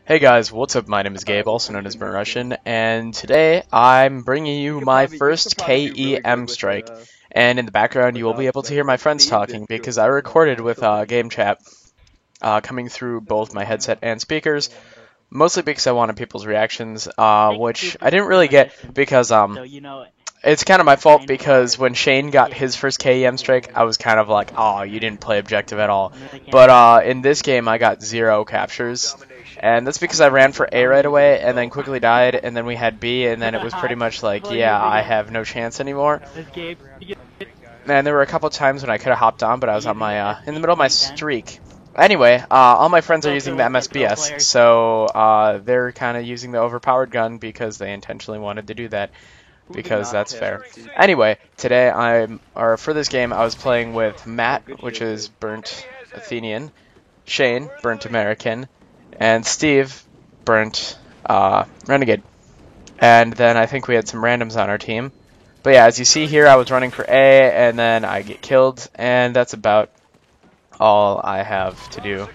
Hey guys, what's up? My name is Gabe, also known as Burnt Russian, and today I'm bringing you my first KEM strike. And in the background, you will be able to hear my friends talking because I recorded with game chat coming through both my headset and speakers, mostly because I wanted people's reactions, which I didn't really get because it's kind of my fault because when Shane got his first KEM strike, I was kind of like, oh, you didn't play objective at all. But in this game, I got 0 captures. And that's because I ran for A right away and then quickly died, and then we had B, and then it was pretty much like, yeah, I have no chance anymore. And there were a couple times when I could have hopped on, but I was on my in the middle of my streak. Anyway, all my friends are using the MSBS, so they're kind of using the overpowered gun because they intentionally wanted to do that, because that's fair. Anyway, today for this game, I was playing with Matt, which is Burnt Athenian, Shane, Burnt American, and Steve, Burnt Renegade. And then I think we had some randoms on our team. But yeah, as you see here, I was running for A, and then I get killed, and that's about all I have to do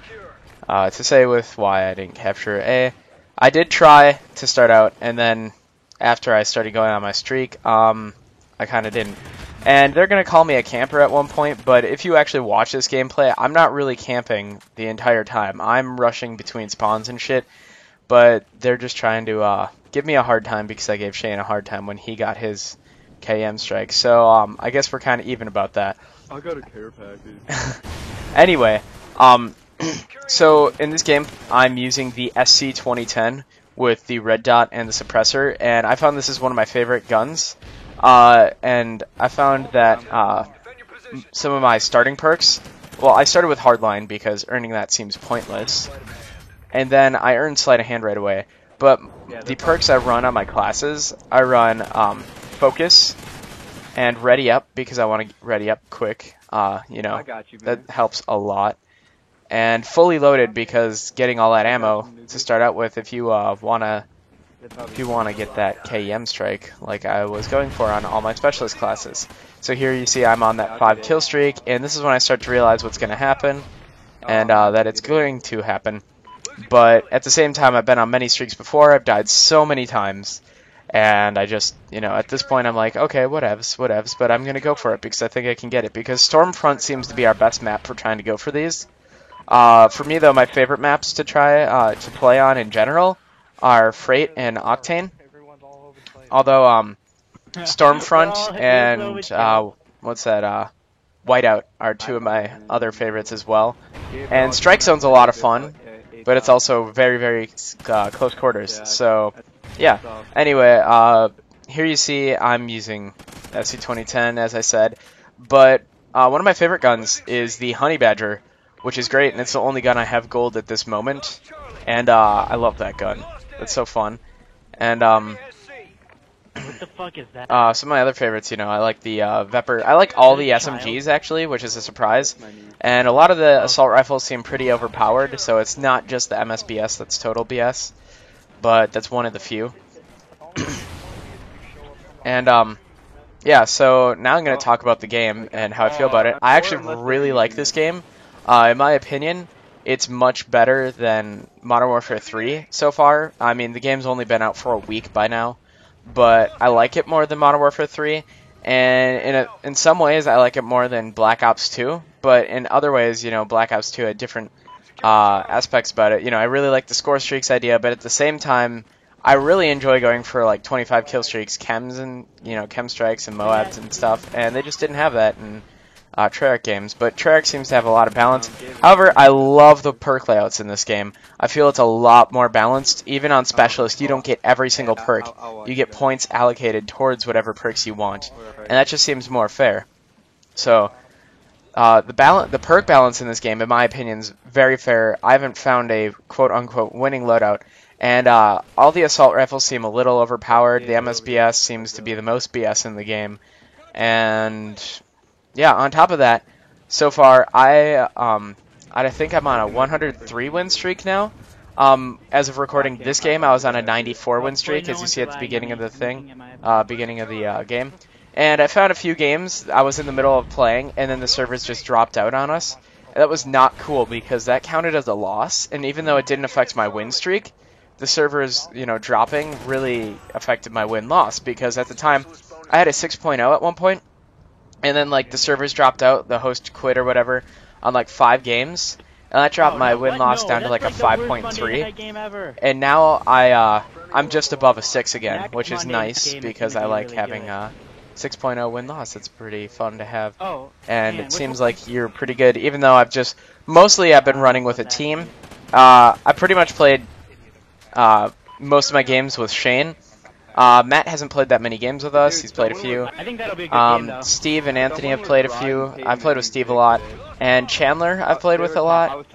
to say with why I didn't capture A. I did try to start out, and then after I started going on my streak, I kind of didn't. And they're going to call me a camper at one point, but if you actually watch this gameplay, I'm not really camping the entire time. I'm rushing between spawns and shit, but they're just trying to give me a hard time because I gave Shane a hard time when he got his KM strike. So I guess we're kind of even about that. I got a care package. Anyway, so in this game, I'm using the SC 2010 with the red dot and the suppressor, and I found this is one of my favorite guns. And I found that some of my starting perks, well, I started with Hardline because earning that seems pointless, and then I earned Sleight of Hand right away. But the perks I run on my classes, I run Focus and Ready Up because I want to Ready Up quick. You know, that helps a lot. And Fully Loaded because getting all that ammo to start out with if you want to get that KEM strike like I was going for on all my specialist classes. So here you see I'm on that 5 kill streak, and this is when I start to realize what's going to happen, and that it's going to happen. But at the same time, I've been on many streaks before, I've died so many times, and I just, you know, at this point I'm like, okay, whatevs, but I'm going to go for it because I think I can get it, because Stormfront seems to be our best map for trying to go for these. For me, though, my favorite maps to try to play on in general are Freight and Octane. Although Stormfront and what's that? Whiteout are 2 of my other favorites as well. And Strike Zone's a lot of fun, but it's also very, very close quarters. So yeah. Anyway, here you see I'm using SC 2010 as I said, but one of my favorite guns is the Honey Badger, which is great, and it's the only gun I have gold at this moment, and I love that gun. It's so fun. And what the fuck is that? some of my other favorites, you know, I like the Vepr. I like all the SMGs actually, which is a surprise. And a lot of the assault rifles seem pretty overpowered, so it's not just the MSBS that's total BS, but that's one of the few. And yeah, so now I'm going to talk about the game and how I feel about it. I actually really like this game. In my opinion, it's much better than Modern Warfare 3 so far. I mean, the game's only been out for a week by now, but I like it more than Modern Warfare 3, and in some ways I like it more than Black Ops 2, but in other ways, you know, Black Ops 2 had different aspects about it. You know, I really like the score streaks idea, but at the same time, I really enjoy going for like 25 kill streaks, chems and, you know, chem strikes and Moabs and stuff, and they just didn't have that in Treyarch games, but Treyarch seems to have a lot of balance. However, I love the perk layouts in this game. I feel it's a lot more balanced. Even on Specialist, you don't get every single perk. You get points allocated towards whatever perks you want, and that just seems more fair. So, the perk balance in this game, in my opinion, is very fair. I haven't found a quote-unquote winning loadout, and all the assault rifles seem a little overpowered. The MSBS seems to be the most BS in the game, and yeah, on top of that, so far I think I'm on a 103 win streak now. As of recording this game, I was on a 94 win streak, as you see at the beginning of the game. And I found a few games I was in the middle of playing, and then the servers just dropped out on us. That was not cool because that counted as a loss, and even though it didn't affect my win streak, the servers, you know, dropping really affected my win-loss because at the time I had a 6.0 at one point, and then like the servers dropped out, the host quit or whatever on like 5 games, and that dropped my win-loss down to like a 5.3. And now I'm just above a 6 again, which is nice because I like having 6.0 win-loss. It's pretty fun to have. And it seems like you're pretty good, even though I've been running with a team. I pretty much played most of my games with Shane. Matt hasn't played that many games with us. He's played a few. I think that'll be a good game, though. Steve and Anthony have played a few. I've played with Steve a lot. And Chandler I've played with a lot.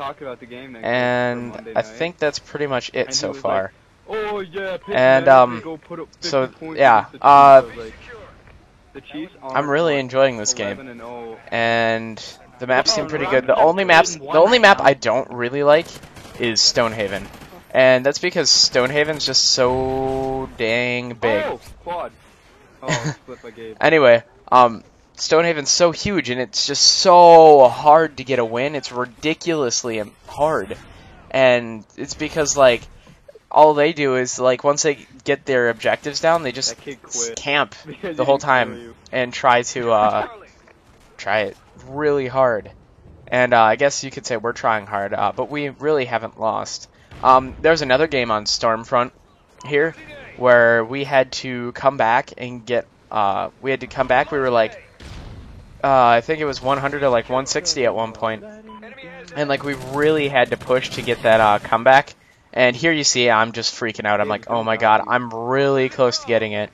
And I think that's pretty much it so far. And, so, yeah. I'm really enjoying this game. And the maps seem pretty good. The only map I don't really like is Stonehaven. And that's because Stonehaven's just so dang big. Anyway, Stonehaven's so huge and it's just so hard to get a win. It's ridiculously hard. And it's because, like, all they do is, like, once they get their objectives down, they just camp the whole time and try it really hard. And I guess you could say we're trying hard, but we really haven't lost. There's another game on Stormfront here where we had to come back and get, we were like, I think it was 100 to like 160 at one point. And like we really had to push to get that comeback. And here you see I'm just freaking out. I'm like, oh my god, I'm really close to getting it.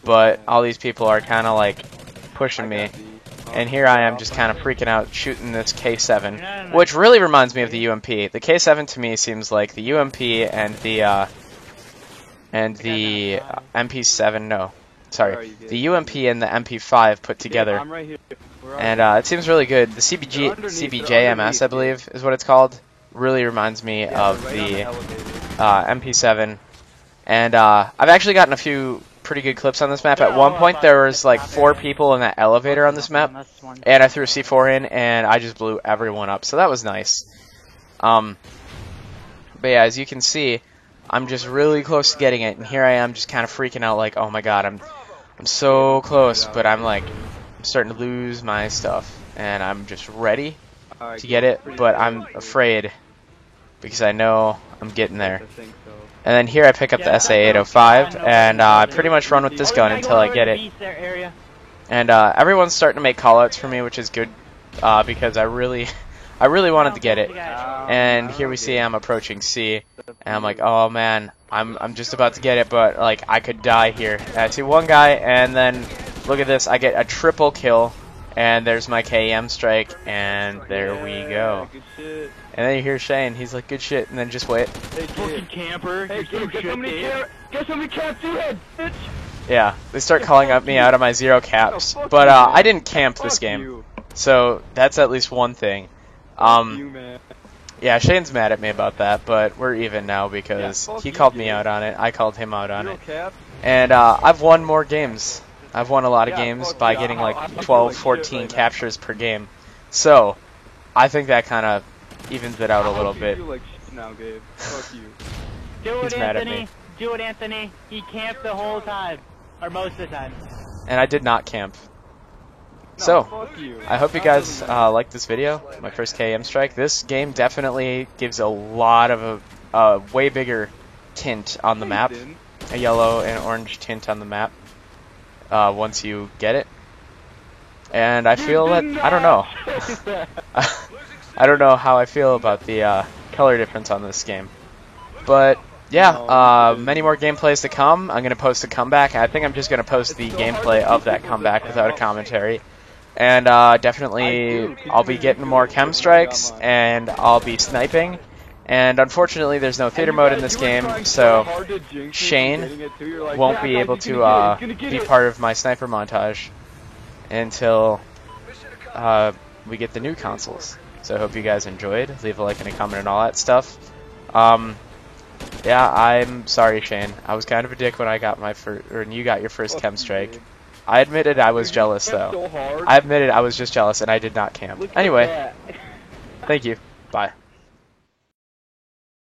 But all these people are kind of like pushing me. And here I am just kind of freaking out shooting this K7, which really reminds me of the UMP. The K7 to me seems like the UMP and the MP7, no. Sorry, the UMP and the MP5 put together. And it seems really good. The CBJMS, I believe, is what it's called. Really reminds me of the MP7. And I've actually gotten a few pretty good clips on this map. At one point there was like 4 people in that elevator on this map, and I threw a C4 in and I just blew everyone up, so that was nice. But yeah, as you can see, I'm just really close to getting it, and here I am just kind of freaking out like, oh my god, I'm so close, but I'm starting to lose my stuff, and I'm just ready to get it, but I'm afraid because I know I'm getting there. And then here I pick up the SA-805, and I pretty much run with this gun until I get it. And everyone's starting to make callouts for me, which is good, because I really wanted to get it. And here we see I'm approaching C, and I'm like, oh man, I'm just about to get it, but like I could die here. And I see one guy, and then look at this, I get a triple kill, and there's my KEM strike, and there we go. And then you hear Shane, he's like, good shit, and then just wait. Hey, fucking camper. Hey, get somebody camp too, bitch. Yeah, they start calling me out of my 0 caps. But I didn't camp this game, so that's at least one thing. Yeah, Shane's mad at me about that, but we're even now because he called me out on it, I called him out on it. And I've won more games. I've won a lot of games by getting like 12, 14 captures per game. So, I think that kind of evens it out a little bit. He's mad at me. Do it, Anthony. He camped the whole time. Or most of the time. And I did not camp. So, I hope you guys like this video, my first KEM strike. This game definitely gives a lot of a way bigger tint on the map. A yellow and orange tint on the map once you get it. And I feel that, I don't know. I don't know how I feel about the color difference on this game. But, yeah, many more gameplays to come. I'm going to post a comeback. I think I'm just going to post the gameplay of that comeback without a commentary. And definitely, I'll be getting more chem strikes, and I'll be sniping. And unfortunately, there's no theater mode in this game, so Shane won't be able to be part of my sniper montage until we get the new consoles. So I hope you guys enjoyed. Leave a like and a comment and all that stuff. Yeah, I'm sorry, Shane. I was kind of a dick when I got my when you got your first chem strike. I admitted I was jealous, though. I admitted I was just jealous, and I did not camp. Anyway, Thank you. Bye.